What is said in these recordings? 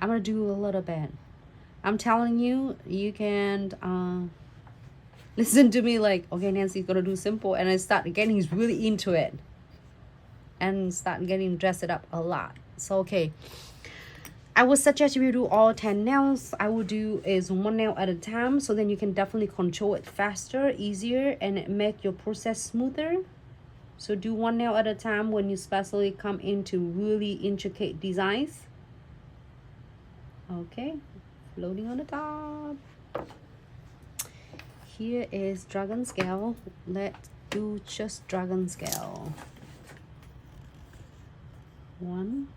I'm gonna do a little bit. I'm telling you, you can listen to me like, okay, Nancy's gonna do simple, and I start getting really into it and start getting dressed up a lot. So okay, I would suggest you do all 10 nails. I will do is one nail at a time, so then you can definitely control it faster, easier, and make your process smoother. So do one nail at a time when you especially come into really intricate designs. Okay, floating on the top. Here is dragon scale. Let's do just dragon scale. 1,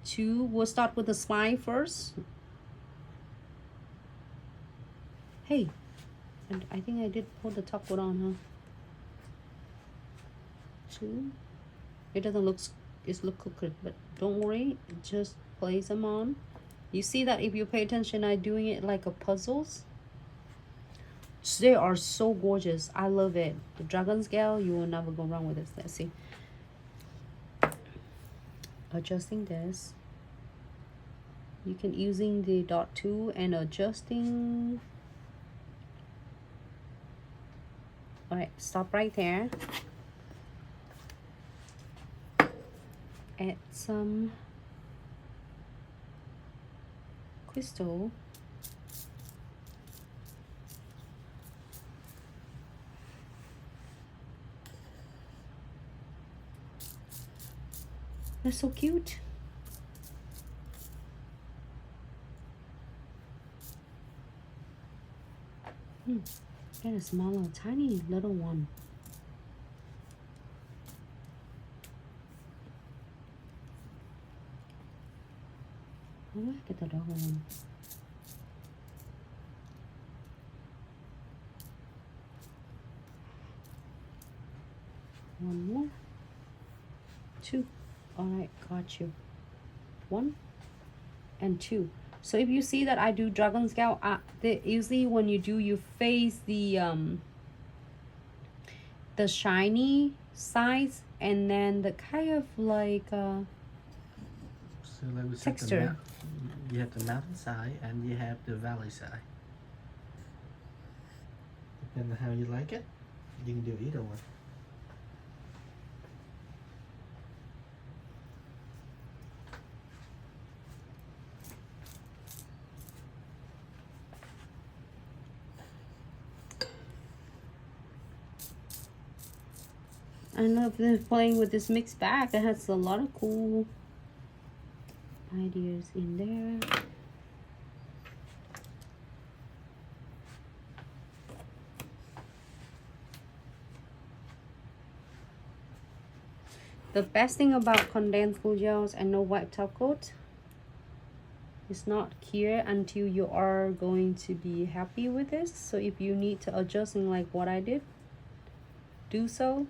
2. We'll start with the spine first. Hey, and I think I did put the top one on, huh? 2. It doesn't look, it's look crooked, but don't worry, just place them on. You see that if you pay attention, I'm doing it like a puzzles. They are so gorgeous. I love it. The dragon scale, you will never go wrong with this. Let's see. Adjusting this. You can using the dot tool and adjusting. All right, stop right there. Add some crystal. That's so cute. Get a smaller, tiny little one. Where do I get the dog one? One more. 2. All right, got you. 1 and 2. So if you see that I do dragon scale, usually when you do, you face the shiny sides and then the kind of like So like we said, texture. You have the mountain side and you have the valley side. Depending on how you like it, you can do either one. I love playing with this mixed bag. It has a lot of cool ideas in there. The best thing about condensed glue gels and no white top coat, it's not clear until you are going to be happy with this. So if you need to adjust in like what I did, do so.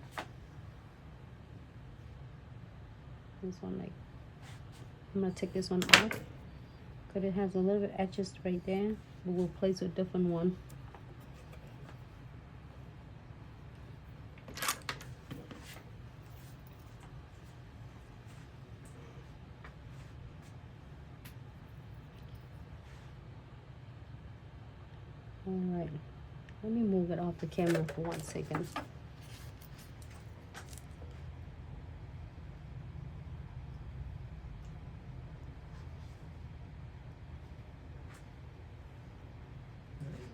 This one, like, I'm gonna take this one off because it has a little bit edges right there, but we'll place a different one. All right, let me move it off the camera for 1 second.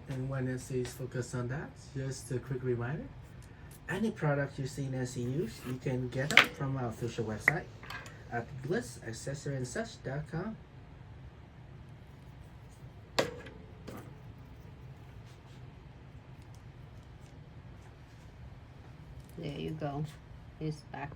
And when Nancy is focused on that, just a quick reminder, any product you see Nancy use, you can get them from our official website at glitzaccessoryandsuch.com. There you go. It's back